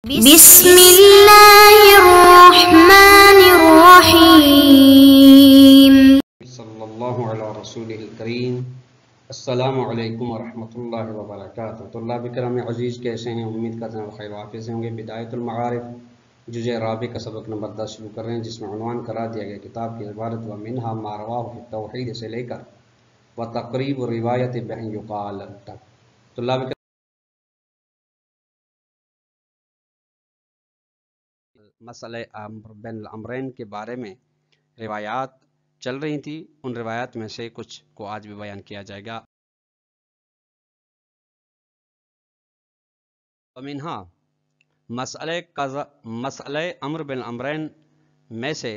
بسم اللہ الرحمن الرحیم صلی اللہ علیہ رسول الکریم۔ السلام علیکم ورحمۃ اللہ وبرکاتہ۔ طلاب کرام عزیز کیسے ہیں؟ امید کرتے ہیں بخیر وعافیت سے ہوں گے۔ بدایت المعارف جزء رابع کا سبق نمبر 10 شروع کر رہے ہیں، جس میں عنوان قرار دیا گیا کتاب کی عبارت و منہا ما رواہ فی التوحید سے لے کر و تقریب روایت بہن یقال تک۔ طلاب مسئلہ امر بین الامرین کے بارے میں روایات چل رہی تھی، ان روایات میں سے کچھ کو آج بھی بیان کیا جائے گا۔ ومنہا مسئلہ امر بین الامرین میں سے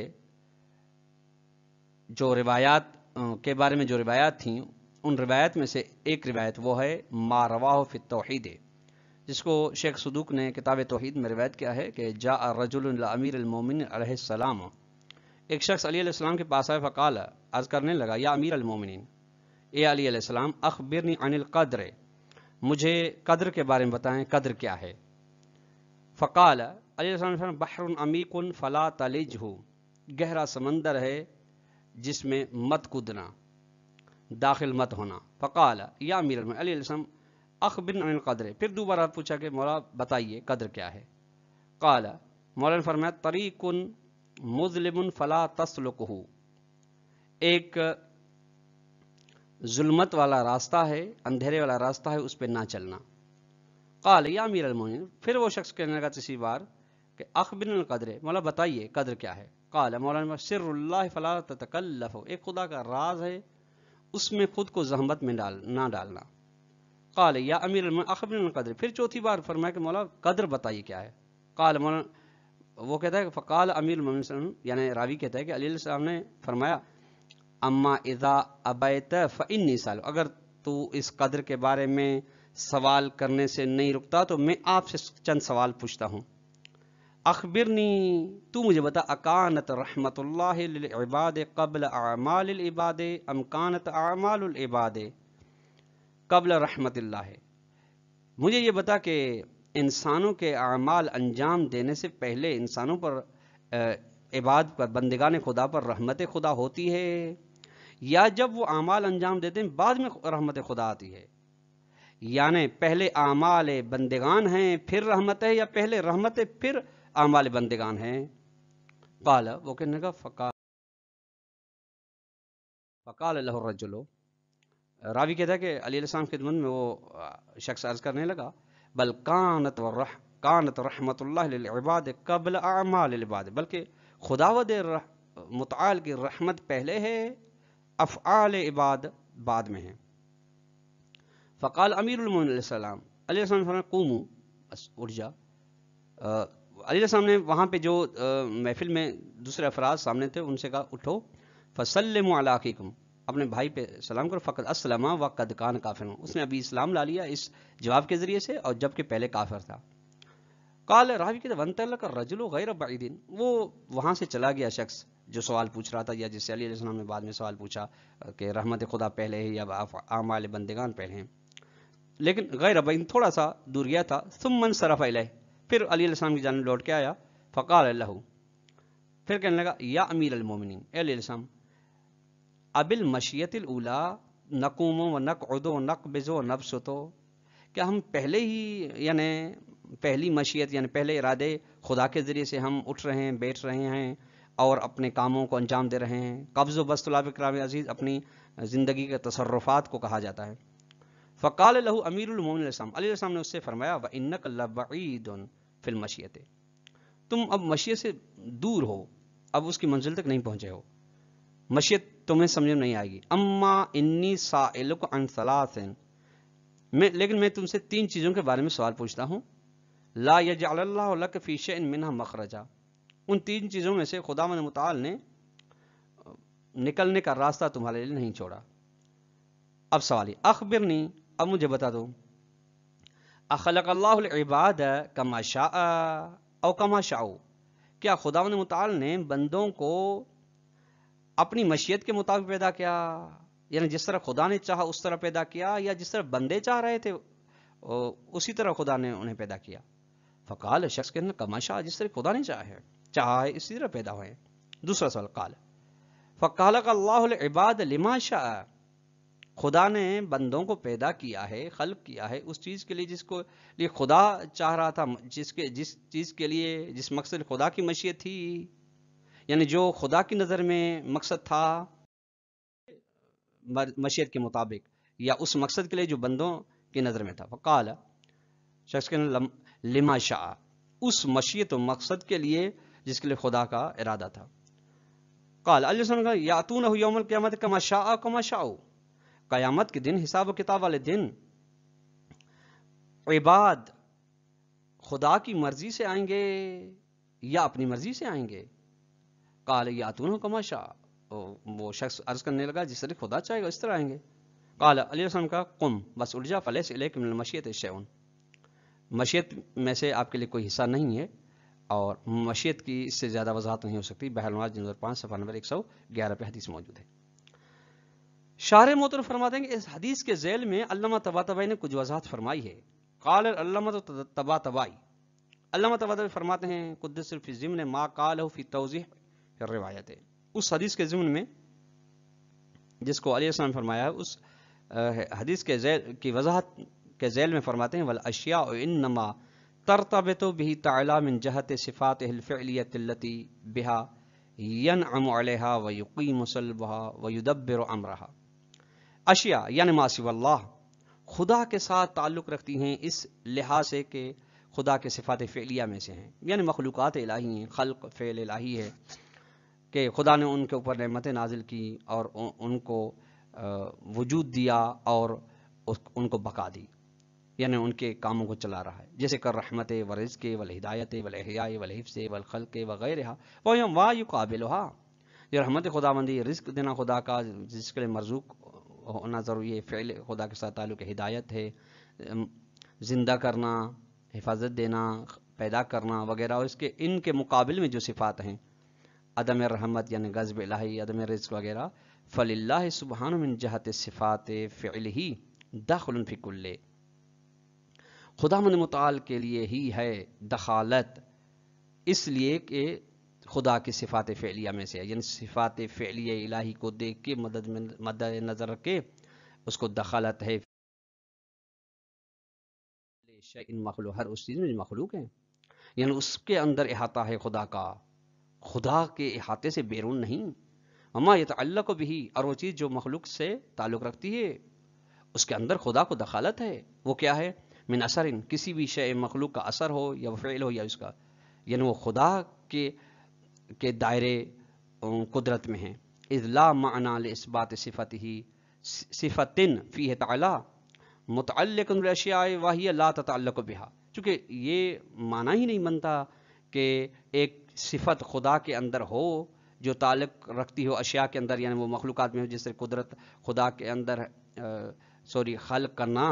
جو روایات کے بارے میں جو روایات تھیں، ان روایات میں سے ایک روایت وہ ہے ما رواہ فی التوحید، جس کو شیخ صدوق نے کتاب توحید میں روایت کیا ہے کہ جاء رجل الی امیر المومنین علیہ السلام، ایک شخص علی علیہ السلام کے پاس آئے، فقال، عرض کرنے لگا، یا امیر المومنین، اے علی علیہ السلام، اخبرنی عن القدر، مجھے قدر کے بارے میں بتائیں، قدر کیا ہے؟ فقال، علی علیہ السلام نے فرمایا، بحر عمیق فلا تلجہ، گہرا سمندر ہے جس میں مت کودنا، داخل مت ہونا۔ فقال، یا امیر المومنین، علی علیہ السلام، اخبرنی عن القدر، پھر دوبارہ پوچھا کہ مولا بتائیے قدر کیا ہے؟ قال، مولا نے فرمایا، طریق مظلم فلا تسلکہ، ایک ظلمت والا راستہ ہے، اندھیرے والا راستہ ہے، اس پہ نہ چلنا۔ قال، یا امیر المومنین، پھر وہ شخص کہنے لگا تیسری بار کہ اخبرنی عن القدر، مولا بتائیے قدر کیا ہے؟ قال، مولا نے فرمایا، سر اللہ فلا تتکلف، ایک خدا کا راز ہے، اس میں خود کو زحمت میں نہ ڈالنا۔ قال، یا امیر المومنین اخبرنی عن القدر، پھر چوتھی بار فرمایا کہ مولا قدر بتائیے کیا ہے؟ قال، مولا وہ کہتا ہے کہ فقال امیر المومنین، یعنی راوی کہتا ہے کہ علی علیہ السلام نے فرمایا، اما اذا ابیت فانی سال، اگر تو اس قدر کے بارے میں سوال کرنے سے نہیں رکتا تو میں آپ سے چند سوال پوچھتا ہوں۔ اخبرنی، تو مجھے بتا، اکانت رحمت اللہ للعباد قبل اعمال العباد ام کانت اعمال العباد قبل رحمت اللہ، مجھے یہ بتا کہ انسانوں کے اعمال انجام دینے سے پہلے انسانوں پر عباد پر بندگان خدا پر رحمت خدا ہوتی ہے، یا جب وہ اعمال انجام دیتے ہیں بعد میں رحمت خدا آتی ہے؟ یعنی پہلے اعمال بندگان ہیں پھر رحمت ہے، یا پہلے رحمت ہے پھر اعمال بندگان ہیں؟ قال، وہ کہنے لگا، فقال له الرجل، راوی کہتا ہے کہ علی علیہ السلام کی خدمت میں وہ شخص عرض کرنے لگا، بل کانت رحمت اللہ للعباد قبل اعمال العباد، بلکہ خداوند متعال کی رحمت پہلے ہے، افعال عباد بعد میں ہیں۔ فقال امیر المومنین علیہ السلام، علیہ السلام نے فرمایا، قوموا، بس اٹھ جا۔ علی علیہ السلام نے وہاں پہ جو محفل میں دوسرے افراد سامنے تھے ان سے کہا، اٹھو، فسلموا علی اخیکم، اپنے بھائی پہ سلام کرو، فقد اسلم وقد کان کافرا، اس نے ابھی اسلام لا لیا اس جواب کے ذریعے سے، اور جبکہ پہلے کافر تھا۔ قال، راوی کہتے ہیں، وانطلق الرجل غیر بعید، وہ وہاں سے چلا گیا شخص جو سوال پوچھ رہا تھا، یا جس سے علی علیہ السلام نے بعد میں سوال پوچھا کہ رحمت خدا پہلے ہے یا اعمال بندگان پہلے ہیں، لیکن غیر بعید تھوڑا سا دور گیا تھا۔ ثم انصرف الیہ، پھر علی علیہ السلام کی جانب لوٹ کے آیا، فقال له، پھر کہنے لگا، یا امیر المومنین، اے علی علیہ السلام، اب المشیت الاولی نقوم و نقعد و نقبض و نبسط، کیا ہم پہلے ہی یعنی پہلی مشیت یعنی پہلے ارادے خدا کے ذریعے سے ہم اٹھ رہے ہیں، بیٹھ رہے ہیں اور اپنے کاموں کو انجام دے رہے ہیں؟ قبض و بسط طلاب کرام عزیز اپنی زندگی کے تصرفات کو کہا جاتا ہے۔ فقال له امیر المومنین علیہ السلام، علیہ السلام نے اس سے فرمایا، وانک لبعید فی المشیت، تم اب مشیت سے دور ہو، اب اس کی منزل تک نہیں پہنچے ہو، مشیت تمہیں سمجھ میں نہیں آئے گی۔ اما انی سائلک عن ثلاث، لیکن میں تم سے تین چیزوں کے بارے میں سوال پوچھتا ہوں، لا یجعل اللہ لک فی شیء منها مخرجا، ان تین چیزوں میں سے خداوند متعال نے نکلنے کا راستہ تمہارے لیے نہیں چھوڑا۔ اب سوال ہے، اخبرنی، اب مجھے بتا دو، اخلق اللہ العباد کما شاء او کما شاءوا، کیا خداوند متعال نے بندوں کو اپنی مشیت کے مطابق پیدا کیا، یعنی جس طرح خدا نے چاہا اس طرح پیدا کیا، یا جس طرح بندے چاہ رہے تھے اسی طرح خدا نے انہیں پیدا کیا؟ فقال شخص کے اندر کما شاء جس طرح خدا نے چاہا ہے اسی طرح پیدا ہوئے. دوسرا سوال قال فخلق اللہ العباد لما شاء خدا نے بندوں کو پیدا کیا ہے خلق کیا ہے اس چیز کے لیے جس کو لیے خدا چاہ رہا تھا جس چیز کے لیے جس مقصد خدا کی مشیت تھی یعنی جو خدا کی نظر میں مقصد تھا مشیت کے مطابق یا اس مقصد کے لیے جو بندوں کی نظر میں تھا. فقال شخص کے لما شاء اس مشیت و مقصد کے لیے جس کے لیے خدا کا ارادہ تھا. قال علیہ السلام کا یاتونہ یوم القیامت کما شاء کما شاء قیامت کے دن حساب و کتاب والے دن عباد خدا کی مرضی سے آئیں گے یا اپنی مرضی سے آئیں گے. قال یاتونہ کما شاء وہ شخص عرض کرنے لگا جس طرح خدا چاہے گا اس طرح آئیں گے. قال علیہ السلام کا قم بس اٹھ جا فلیس الیک من المشیت شیء مشیت میں سے آپ کے لیے کوئی حصہ نہیں ہے اور مشیت کی اس سے زیادہ وضاحت نہیں ہو سکتی. بحر المعاد نمبر 5 صفحہ نمبر 111 پہ حدیث موجود ہے. شارح محترم فرماتے ہیں کہ اس حدیث کے ذیل میں علامہ طباطبائی نے کچھ وضاحت فرمائی ہے. قال علامہ طباطبائی علامہ طباطبائی فرماتے ہیں قدس فی ضمن ما قالہ فی توضیح الروایت اس حدیث کے ضمن میں جس کو علیہ السلام فرمایا ہے اس حدیث کے ذیل کی وضاحت کے ذیل میں فرماتے ہیں والاشیاء انما ترتبط به تعالی من جهت صفاته الفعلیۃ التي بها ينعم عليها ويقيم صلبها ويدبر امرها. اشیاء یعنی ما سوى اللہ خدا کے ساتھ تعلق رکھتی ہیں اس لحاظ سے کہ خدا کے صفات فعلیہ میں سے ہیں یعنی مخلوقات الہی ہیں خلق فعل الہی ہے کہ خدا نے ان کے اوپر نعمتیں نازل کی اور ان کو وجود دیا اور ان کو بقا دی یعنی ان کے کاموں کو چلا رہا ہے جیسے کر رحمت و رزق و ہدایت و احیاء و حفظ و خلق وغیرہ وا یقابلها یہ رحمت خداوندی رزق دینا خدا کا جس کے لیے مرزوق ہونا ضروری ہے فعل خدا کے ساتھ تعلق ہدایت ہے زندہ کرنا حفاظت دینا پیدا کرنا وغیرہ اور اس کے ان کے مقابل میں جو صفات ہیں عدم رحمت یعنی غضب الہی عدم رزق وغیرہ فللہ سبحانہ من جہت صفات فعلہ داخل فی کل خداوند متعال کے لیے ہی ہے دخالت اس لیے کہ خدا کی صفات فعلیہ میں سے ہے یعنی صفات فعلیہ الہی کو دیکھ کے مد نظر رکھ کے اس کو دخالت ہے ان مخلوق ہر اس چیز میں مخلوق ہے یعنی اس کے اندر احاطہ ہے خدا کا خدا کے احاطے سے بیرون نہیں. اما یتعلق به اور وہ چیز جو مخلوق سے تعلق رکھتی ہے اس کے اندر خدا کو دخالت ہے وہ کیا ہے من اثر کسی بھی شے مخلوق کا اثر ہو یا فعل ہو یا اس کا یعنی وہ خدا کے دائرے قدرت میں ہیں. اذ لا معنی لاثبات صفته صفت فیہ تعالی متعلق بالاشیاء وهي لا تتعلق بها چونکہ یہ معنی ہی نہیں بنتا کہ ایک صفت خدا کے اندر ہو جو تعلق رکھتی ہو اشیاء کے اندر یعنی وہ مخلوقات میں ہو جیسے قدرت خدا کے اندر خلق کرنا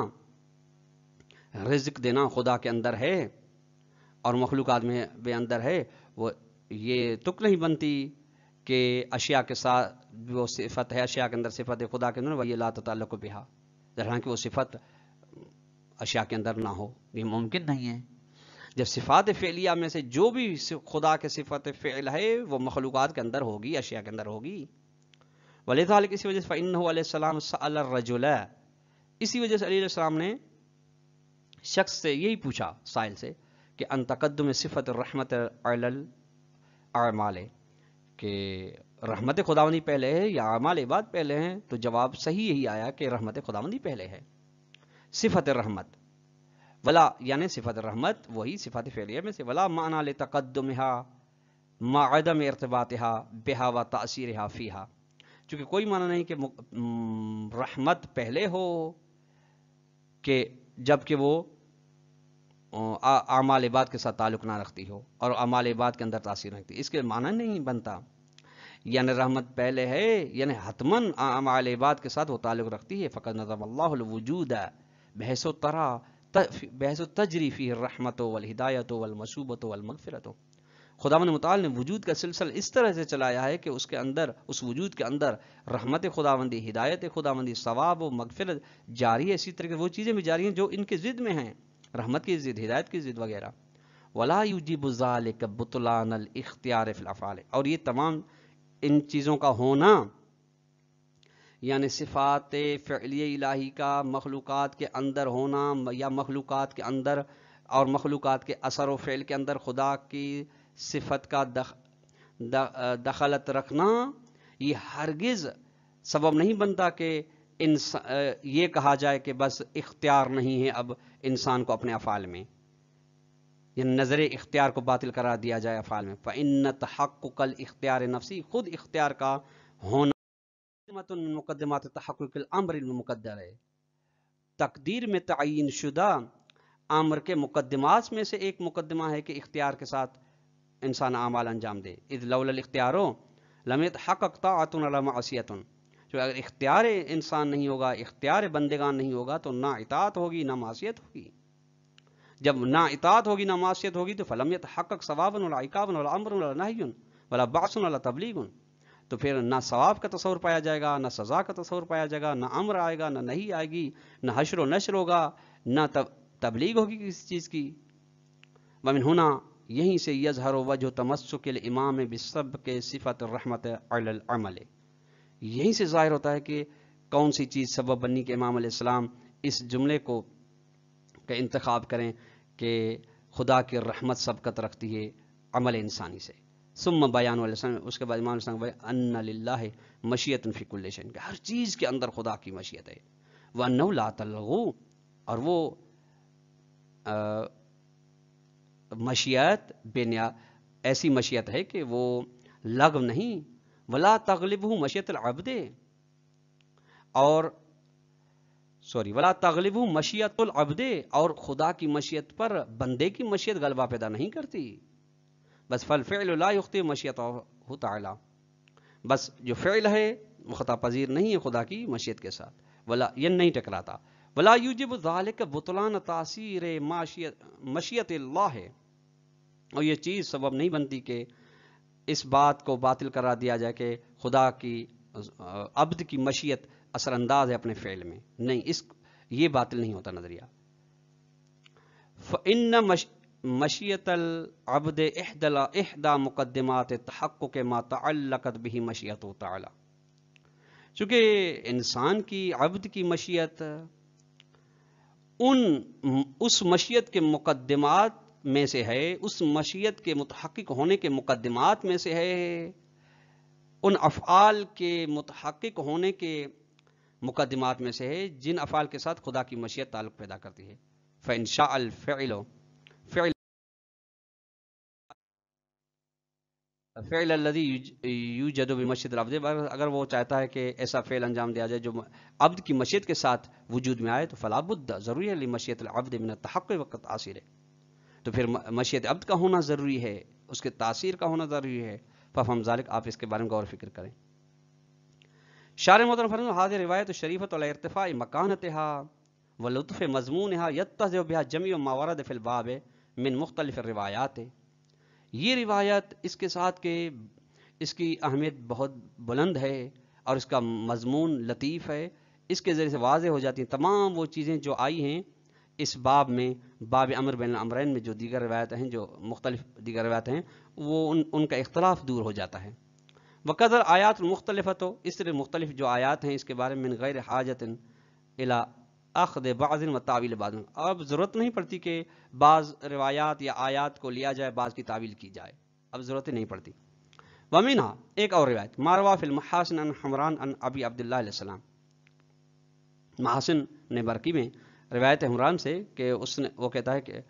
رزق دینا خدا کے اندر ہے اور مخلوقات میں بے اندر ہے وہ یہ تک نہیں بنتی کہ اشیاء کے ساتھ وہ صفت ہے اشیاء کے اندر صفت ہے خدا کے اندر وہ یہ لا تعلق بہا حالانکہ وہ صفت اشیاء کے اندر نہ ہو یہ ممکن نہیں ہے. جب صفات فعلیہ میں سے جو بھی خدا کے صفت فعل ہے وہ مخلوقات کے اندر ہوگی اشیاء کے اندر ہوگی. ولذلك اسی وجہ سے فإنه علیہ السلام سأل الرجل اسی وجہ سے علیہ السلام نے شخص سے یہی پوچھا سائل سے کہ ان تقدم صفت الرحمت علی الاعمال کہ رحمت خداوندی پہلے ہے یا اعمال عباد پہلے ہیں تو جواب صحیح یہی آیا کہ رحمت خداوندی پہلے ہے. صفت الرحمت ولا یعنی صفت الرحمت وہی صفات فعلیہ میں سے ولا معنی لتقدمها مع عدم ارتباطها بها وتاثیرها فيها چونکہ کوئی معنی نہیں کہ رحمت پہلے ہو کہ جبکہ وہ اعمال عباد کے ساتھ تعلق نہ رکھتی ہو اور اعمال عباد کے اندر تاثیر رکھتی اس کے معنی نہیں بنتا یعنی رحمت پہلے ہے یعنی حتماً اعمال عباد کے ساتھ وہ تعلق رکھتی ہے. فقد نظم اللہ الوجود بحیث تجری فیہ الرحمت والہدایت والمثوبۃ والمغفرۃ خداوند متعال نے وجود کا سلسلہ اس طرح سے چلایا ہے کہ اس کے اندر اس وجود کے اندر رحمت خداوندی ہدایت خداوندی ثواب و مغفرت جاری ہے. اسی طرح وہ چیزیں بھی جاری ہیں جو ان کے ضد میں ہیں رحمت کی ضد ہدایت کی ضد وغیرہ. ولا یجب ذلک بطلان الاختیار فی الافعال، اور یہ تمام ان چیزوں کا ہونا، یعنی صفات فعلیہ الہی کا مخلوقات کے اندر ہونا، یا مخلوقات کے اندر اور مخلوقات کے اثر و فعل کے اندر خدا کی صفت کا دخلت رکھنا، یہ ہرگز سبب نہیں بنتا کہ یہ کہا جائے کہ بس اختیار نہیں ہے اب انسان کو اپنے افعال میں، یعنی نظر اختیار کو باطل قرار دیا جائے افعال میں۔ فإن تحقق الاختیار نفسی، خود اختیار کا ہونا من مقدمات تحقق الامر المقدر ہے، تقدیر میں تعین شدہ امر کے مقدمات میں سے ایک مقدمہ ہے کہ اختیار کے ساتھ انسان اعمال انجام دے۔ اذ لولا الاختیار لم يتحقق طاعۃ ولا معصیۃ، جو اگر اختیار انسان نہیں ہوگا، اختیار بندگان نہیں ہوگا، تو نہ اطاعت ہوگی نہ معصیت ہوگی۔ جب نہ اطاعت ہوگی نہ معصیت ہوگی تو فلم يتحقق ثواب ولا عقاب ولا امر ولا نہی ولا بعث ولا تبلیغ، تو پھر نہ ثواب کا تصور پایا جائے گا، نہ سزا کا تصور پایا جائے گا، نہ امر آئے گا، نہ نہیں آئے گی، نہ حشر و نشر ہوگا، نہ تبلیغ ہوگی کسی چیز کی۔ ومن ہونا، یہیں سے یظہر وجہ تمسک الامام بسبق صفت الرحمت علی العمل، یہیں سے ظاہر ہوتا ہے کہ کون سی چیز سبب بنی کہ امام علیہ السلام اس جملے کو کا انتخاب کریں کہ خدا کی رحمت سبقت رکھتی ہے عمل انسانی سے۔ ثم بیان علیہ السلام، اس کے بعد امام علیہ السلام ان للہ مشیۃ فی کل شیء، کہ ہر چیز کے اندر خدا کی مشیت ہے۔ وانہ لا تلغوا، اور وہ مشیت ایسی مشیت ہے کہ وہ لغو نہیں۔ ولا تغلبہ مشیت العبد، ولا تغلبہ مشیت العبد، اور خدا کی مشیت پر بندے کی مشیت غلبہ پیدا نہیں کرتی۔ بس فالفعل لا یخطئ مشیتہ تعالی، بس جو فعل ہے وہ خطا پذیر نہیں ہے خدا کی مشیت کے ساتھ، ولا یہ نہیں ٹکراتا۔ ولا یوجب ذلک بطلان تاثیر مشیت اللہ، اور یہ چیز سبب نہیں بنتی کہ اس بات کو باطل قرار دیا جائے کہ خدا کی عبد کی مشیت اثر انداز ہے اپنے فعل میں، نہیں، یہ باطل نہیں ہوتا نظریہ۔ فإن مشیت العبد احدى مقدمات تحقق ما تعلقت به مشیت تعالی، چونکہ انسان کی عبد کی مشیت اس مشیت کے مقدمات میں سے ہے، اس مشیت کے متحقق ہونے کے مقدمات میں سے ہے، ان افعال کے متحقق ہونے کے مقدمات میں سے ہے جن افعال کے ساتھ خدا کی مشیت تعلق پیدا کرتی ہے۔ فإن شاء الفعل فعل الذي یوجد بمشیت العبد، اگر وہ چاہتا ہے کہ ایسا فعل انجام دیا جائے جو عبد کی مشیت کے ساتھ وجود میں آئے، تو فلا بد، ضروری ہے لمشیت العبد من التحقق وقت تاثیر ہے، تو پھر مشیت عبد کا ہونا ضروری ہے، اس کے تاثیر کا ہونا ضروری ہے۔ ففہم ذالک، آپ اس کے بارے میں غور و فکر کریں۔ شارح محترم فرماتے ہیں هذه روایت شریفۃ علی ارتفاع مکانتها ولطف مضمونها یتضح بها جمیع ما ورد فی الباب من مختلف الروایات، یہ روایت اس کے ساتھ کہ اس کی اہمیت بہت بلند ہے اور اس کا مضمون لطیف ہے، اس کے ذریعے سے واضح ہو جاتی ہیں تمام وہ چیزیں جو آئی ہیں اس باب میں، باب امر بین الامرین میں، جو دیگر روایتیں ہیں، جو مختلف دیگر روایتیں ہیں، وہ ان کا اختلاف دور ہو جاتا ہے۔ وقدر آیات المختلفۃ، اس طرح مختلف جو آیات ہیں اس کے بارے میں، من غیر حاجت الی اخذ بعض و تعویل بعض، اب ضرورت نہیں پڑتی کہ بعض روایات یا آیات کو لیا جائے، بعض کی تعویل کی جائے، اب ضرورت ہی نہیں پڑتی۔ ومنها، ایک اور روایت، ما روى فی المحاسن عن حمران عن ابی عبداللہ علیہ السلام، محاسن نے برقی میں روایت حمران سے کہ اس نے، وہ کہتا ہے کہ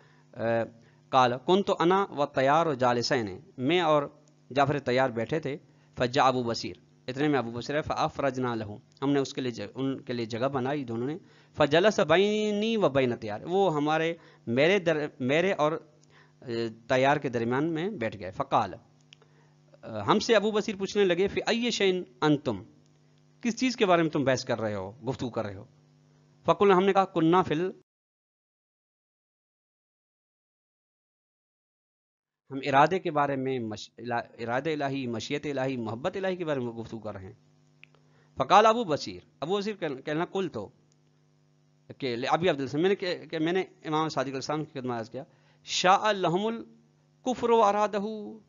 قال کنت انا والطیار جالسین، میں اور جعفر طیار بیٹھے تھے، فجاء ابو بصیر، اتنے میں ابو بصیر ہے، فافرجنا له، ہم نے اس کے لیے ان کے لیے جگہ بنائی دونوں نے، فجلس بینی و بین طیار، وہ میرے اور طیار کے درمیان میں بیٹھ گئے۔ فقال، ہم سے ابو بصیر پوچھنے لگے، فی ای شیء انتم، کس چیز کے بارے میں تم بحث کر رہے ہو، گفتگو کر رہے ہو؟ فقلنا، ہم نے کہا، کننا ہم ارادے کے بارے میں، ارادے الہی، مشیت الہی، محبت الہی کے بارے میں گفتگو کر رہے ہیں۔ فقال ابو بصیر کہنا، قلت، کہ ابی عبداللہ، میں نے امام صادق علیہ السلام کی خدمت عرض کیا شاء لہم الکفر و ارادہ،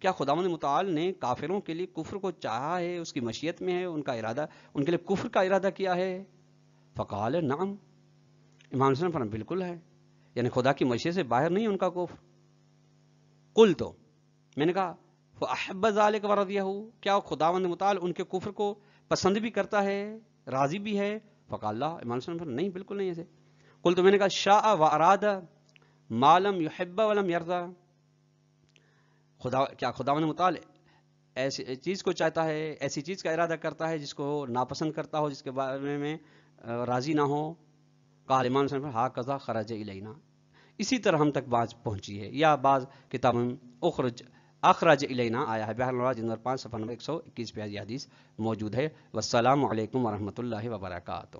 کیا خداوند متعال نے کافروں کے لیے کفر کو چاہا ہے، اس کی مشیت میں ہے، ان کا ارادہ، ان کے لیے کفر کا ارادہ کیا ہے؟ فقال نعم، امام حسن فرمایا بالکل ہے، یعنی خدا کی مشیت سے باہر نہیں ان کا کفر۔ قل، تو میں نے کہا فاحب ذلک ورضیہ، کیا خداوند متعال ان کے کفر کو پسند بھی کرتا ہے، راضی بھی ہے؟ فقال لا، امام حسن فرمایا نہیں، بالکل نہیں ایسے۔ قل، تو میں نے کہا شاء و اراد ما لم یحب ولم یرضى، کیا خداوند متعال ایسی چیز کو چاہتا ہے، ایسی چیز کا ارادہ کرتا ہے جس کو ناپسند کرتا ہو، جس کے بارے میں راضی نہ ہو؟ قال، امام حسن ہا قضا خرج الینا، اسی طرح ہم تک بات پہنچی ہے، یا بعض کتاب اخرج الینا آیا ہے، بہر الواج نمبر 5 صفحہ نمبر 121 پہ یہ حدیث موجود ہے۔ والسلام علیکم ورحمۃ اللہ وبرکاتہ۔